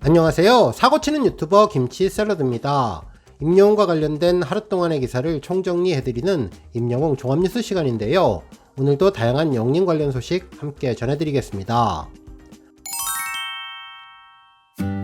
안녕하세요. 사고치는 유튜버 김치샐러드입니다. 임영웅과 관련된 하루 동안의 기사를 총정리해드리는 임영웅 종합뉴스 시간인데요. 오늘도 다양한 영림 관련 소식 함께 전해드리겠습니다.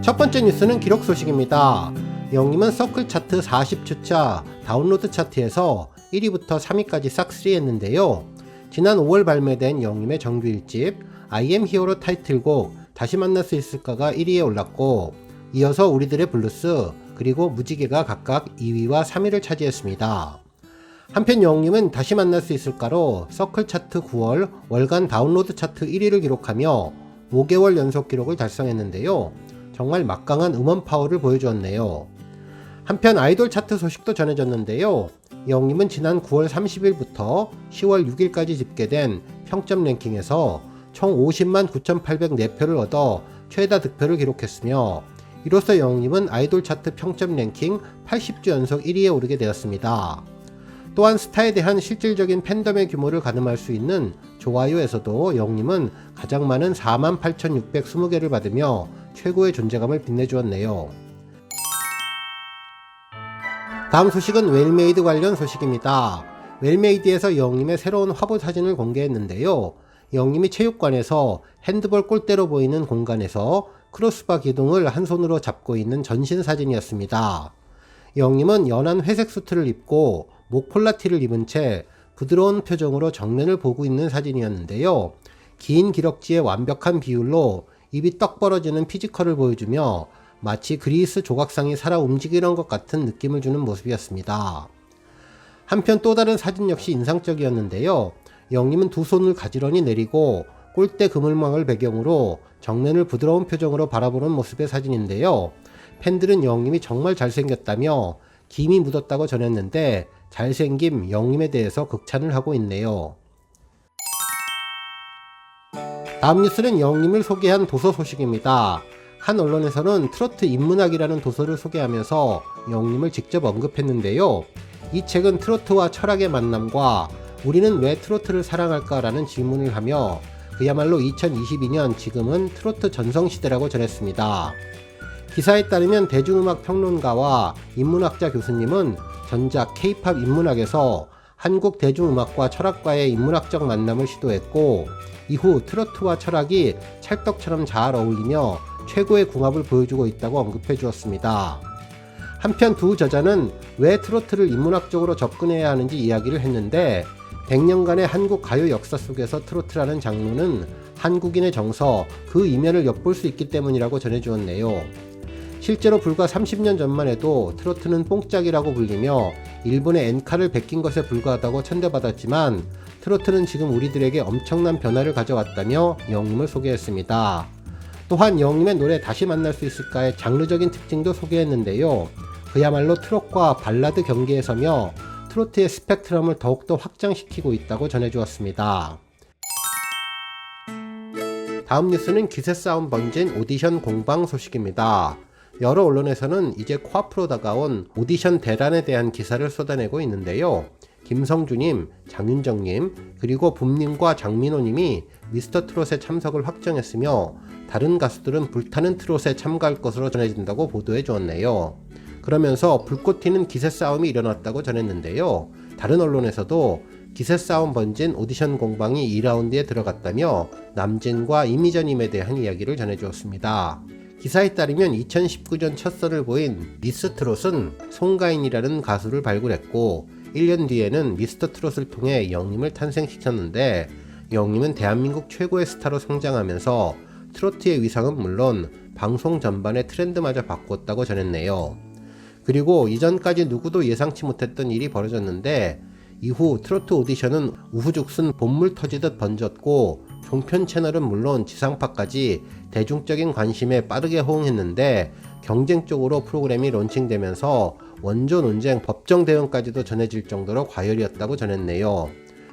첫 번째 뉴스는 기록 소식입니다. 영림은 서클 차트 40주차 다운로드 차트에서 1위부터 3위까지 싹쓸이 했는데요. 지난 5월 발매된 영림의 정규 1집 I am Hero 타이틀곡 다시 만날 수 있을까가 1위에 올랐고, 이어서 우리들의 블루스 그리고 무지개가 각각 2위와 3위를 차지했습니다. 한편 영림은 다시 만날 수 있을까로 서클 차트 9월 월간 다운로드 차트 1위를 기록하며 5개월 연속 기록을 달성했는데요. 정말 막강한 음원 파워를 보여주었네요. 한편 아이돌 차트 소식도 전해졌는데요. 영림은 지난 9월 30일부터 10월 6일까지 집계된 평점 랭킹에서 총 50만 9,804표를 얻어 최다 득표를 기록했으며, 이로써 영림은 아이돌 차트 평점 랭킹 80주 연속 1위에 오르게 되었습니다. 또한 스타에 대한 실질적인 팬덤의 규모를 가늠할 수 있는 좋아요에서도 영림은 가장 많은 48,620개를 받으며 최고의 존재감을 빛내주었네요. 다음 소식은 웰메이드 관련 소식입니다. 웰메이드에서 영림의 새로운 화보 사진을 공개했는데요. 영림이 체육관에서 핸드볼 골대로 보이는 공간에서 크로스바 기둥을 한 손으로 잡고 있는 전신 사진이었습니다. 영림은 연한 회색 수트를 입고 목폴라티를 입은 채 부드러운 표정으로 정면을 보고 있는 사진이었는데요. 긴 기럭지의 완벽한 비율로 입이 떡 벌어지는 피지컬을 보여주며 마치 그리스 조각상이 살아 움직이는 것 같은 느낌을 주는 모습이었습니다. 한편 또 다른 사진 역시 인상적이었는데요. 영림은 두 손을 가지런히 내리고 골대 그물망을 배경으로 정면을 부드러운 표정으로 바라보는 모습의 사진인데요. 팬들은 영림이 정말 잘생겼다며 김이 묻었다고 전했는데, 잘생김 영림에 대해서 극찬을 하고 있네요. 다음 뉴스는 영림을 소개한 도서 소식입니다. 한 언론에서는 트로트 인문학이라는 도서를 소개하면서 영림을 직접 언급했는데요. 이 책은 트로트와 철학의 만남과 우리는 왜 트로트를 사랑할까라는 질문을 하며 그야말로 2022년 지금은 트로트 전성시대라고 전했습니다. 기사에 따르면 대중음악 평론가와 인문학자 교수님은 전작 K-팝 인문학에서 한국 대중음악과 철학과의 인문학적 만남을 시도했고, 이후 트로트와 철학이 찰떡처럼 잘 어울리며 최고의 궁합을 보여주고 있다고 언급해 주었습니다. 한편 두 저자는 왜 트로트를 인문학적으로 접근해야 하는지 이야기를 했는데, 100년간의 한국 가요 역사 속에서 트로트라는 장르는 한국인의 정서, 그 이면을 엿볼 수 있기 때문이라고 전해주었네요. 실제로 불과 30년 전만 해도 트로트는 뽕짝이라고 불리며 일본의 엔카를 베낀 것에 불과하다고 천대받았지만, 트로트는 지금 우리들에게 엄청난 변화를 가져왔다며 영림을 소개했습니다. 또한 영림의 노래 다시 만날 수 있을까의 장르적인 특징도 소개했는데요. 그야말로 트롯과 발라드 경계에 서며 트로트의 스펙트럼을 더욱더 확장시키고 있다고 전해주었습니다. 다음 뉴스는 기세 싸움 번진 오디션 공방 소식입니다. 여러 언론에서는 이제 코앞으로 다가온 오디션 대란에 대한 기사를 쏟아내고 있는데요. 김성주님, 장윤정님, 그리고 붐님과 장민호님이 미스터트롯에 참석을 확정했으며, 다른 가수들은 불타는 트롯에 참가할 것으로 전해진다고 보도해 주었네요. 그러면서 불꽃 튀는 기세 싸움이 일어났다고 전했는데요. 다른 언론에서도 기세 싸움 번진 오디션 공방이 2라운드에 들어갔다며 남진과 이미자님에 대한 이야기를 전해주었습니다. 기사에 따르면 2019년 첫 선을 보인 미스트롯은 송가인이라는 가수를 발굴했고, 1년 뒤에는 미스터트롯을 통해 영림을 탄생시켰는데, 영림은 대한민국 최고의 스타로 성장하면서 트로트의 위상은 물론 방송 전반의 트렌드마저 바꿨다고 전했네요. 그리고 이전까지 누구도 예상치 못했던 일이 벌어졌는데, 이후 트로트 오디션은 우후죽순 본물 터지듯 번졌고, 종편 채널은 물론 지상파까지 대중적인 관심에 빠르게 호응했는데, 경쟁적으로 프로그램이 론칭되면서 원조 논쟁, 법정 대응까지도 전해질 정도로 과열이었다고 전했네요.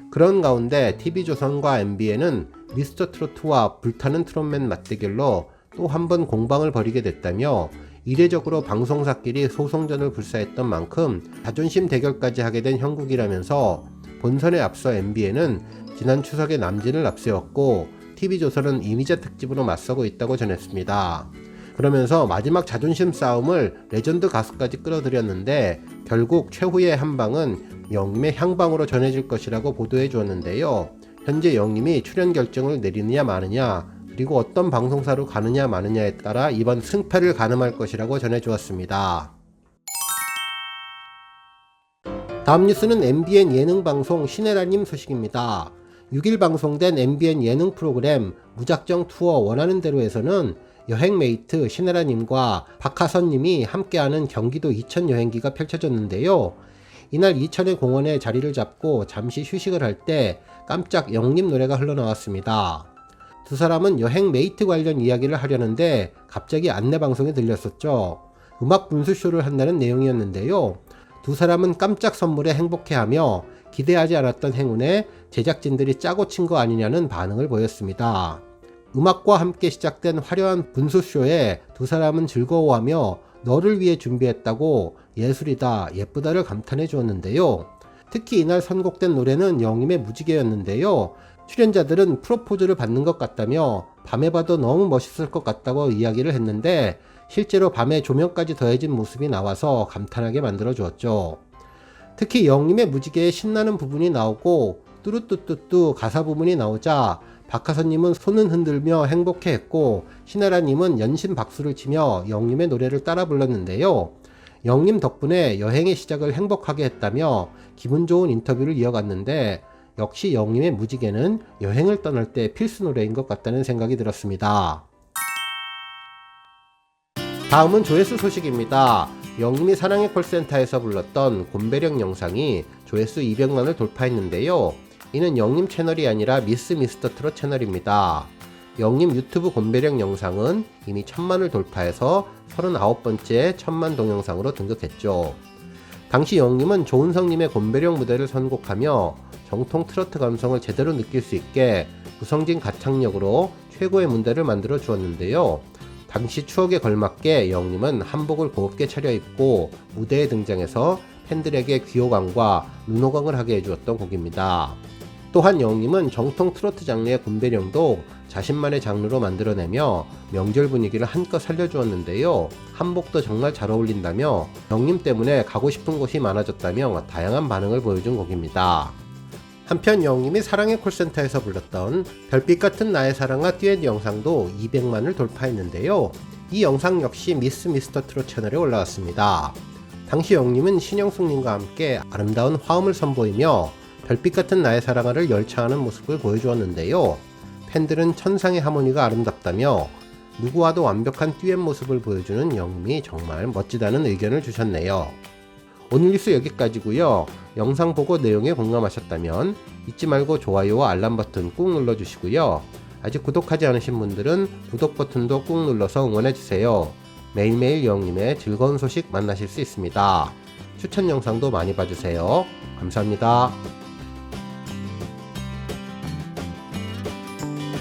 그런 가운데 TV조선과 MBN은 미스터트로트와 불타는 트롯맨 맞대결로 또 한 번 공방을 벌이게 됐다며, 이례적으로 방송사끼리 소송전을 불사했던 만큼 자존심 대결까지 하게 된 형국이라면서, 본선에 앞서 MBN은 지난 추석에 남진을 앞세웠고 TV조선은 이미자 특집으로 맞서고 있다고 전했습니다. 그러면서 마지막 자존심 싸움을 레전드 가수까지 끌어들였는데 결국 최후의 한방은 영림의 향방으로 전해질 것이라고 보도해 주었는데요. 현재 영림이 출연 결정을 내리느냐 마느냐, 그리고 어떤 방송사로 가느냐 마느냐에 따라 이번 승패를 가늠할 것이라고 전해 주었습니다. 다음 뉴스는 MBN 예능방송 신혜라님 소식입니다. 6일 방송된 MBN 예능 프로그램 무작정 투어 원하는 대로에서는 여행메이트 신혜라님과 박하선님이 함께하는 경기도 이천 여행기가 펼쳐졌는데요. 이날 이천의 공원에 자리를 잡고 잠시 휴식을 할 때 깜짝 영림 노래가 흘러나왔습니다. 두 사람은 여행메이트 관련 이야기를 하려는데 갑자기 안내방송에 들렸었죠. 음악 분수쇼를 한다는 내용이었는데요. 두 사람은 깜짝 선물에 행복해하며 기대하지 않았던 행운에 제작진들이 짜고 친 거 아니냐는 반응을 보였습니다. 음악과 함께 시작된 화려한 분수쇼에 두 사람은 즐거워하며 너를 위해 준비했다고 예술이다, 예쁘다를 감탄해 주었는데요. 특히 이날 선곡된 노래는 영림의 무지개였는데요. 출연자들은 프로포즈를 받는 것 같다며 밤에 봐도 너무 멋있을 것 같다고 이야기를 했는데 실제로 밤에 조명까지 더해진 모습이 나와서 감탄하게 만들어 주었죠. 특히 영림의 무지개에 신나는 부분이 나오고 뚜루뚜뚜뚜 가사 부분이 나오자 박하선님은 손을 흔들며 행복해했고 신혜라님은 연신 박수를 치며 영림의 노래를 따라 불렀는데요. 영림 덕분에 여행의 시작을 행복하게 했다며 기분 좋은 인터뷰를 이어갔는데 역시 영림의 무지개는 여행을 떠날 때 필수 노래인 것 같다는 생각이 들었습니다. 다음은 조회수 소식입니다. 영림이 사랑의 콜센터에서 불렀던 곰배령 영상이 조회수 200만을 돌파했는데요. 이는 영림 채널이 아니라 미스 미스터 트롯 채널입니다. 영림 유튜브 곰배령 영상은 이미 1000만을 돌파해서 39번째 1000만 동영상으로 등극했죠. 당시 영림은 조은성님의 곰배령 무대를 선곡하며 정통 트로트 감성을 제대로 느낄 수 있게 구성진 가창력으로 최고의 무대를 만들어 주었는데요. 당시 추억에 걸맞게 영림은 한복을 고급게 차려입고 무대에 등장해서 팬들에게 귀호강과 눈호강을 하게 해주었던 곡입니다. 또한 영림은 정통 트로트 장르의 곰배령도 자신만의 장르로 만들어내며 명절 분위기를 한껏 살려주었는데요. 한복도 정말 잘 어울린다며 영림 때문에 가고 싶은 곳이 많아졌다며 다양한 반응을 보여준 곡입니다. 한편 영림이 사랑의 콜센터에서 불렀던 별빛 같은 나의 사랑아 듀엣 영상도 200만을 돌파했는데요. 이 영상 역시 미스 미스터 트롯 채널에 올라왔습니다. 당시 영림은 신영숙님과 함께 아름다운 화음을 선보이며 별빛 같은 나의 사랑아를 열창하는 모습을 보여주었는데요. 팬들은 천상의 하모니가 아름답다며 누구와도 완벽한 듀엣 모습을 보여주는 영림이 정말 멋지다는 의견을 주셨네요. 오늘 뉴스 여기까지고요. 영상 보고 내용에 공감하셨다면 잊지 말고 좋아요와 알람 버튼 꾹 눌러주시고요. 아직 구독하지 않으신 분들은 구독 버튼도 꾹 눌러서 응원해주세요. 매일매일 영림의 즐거운 소식 만나실 수 있습니다. 추천 영상도 많이 봐주세요. 감사합니다.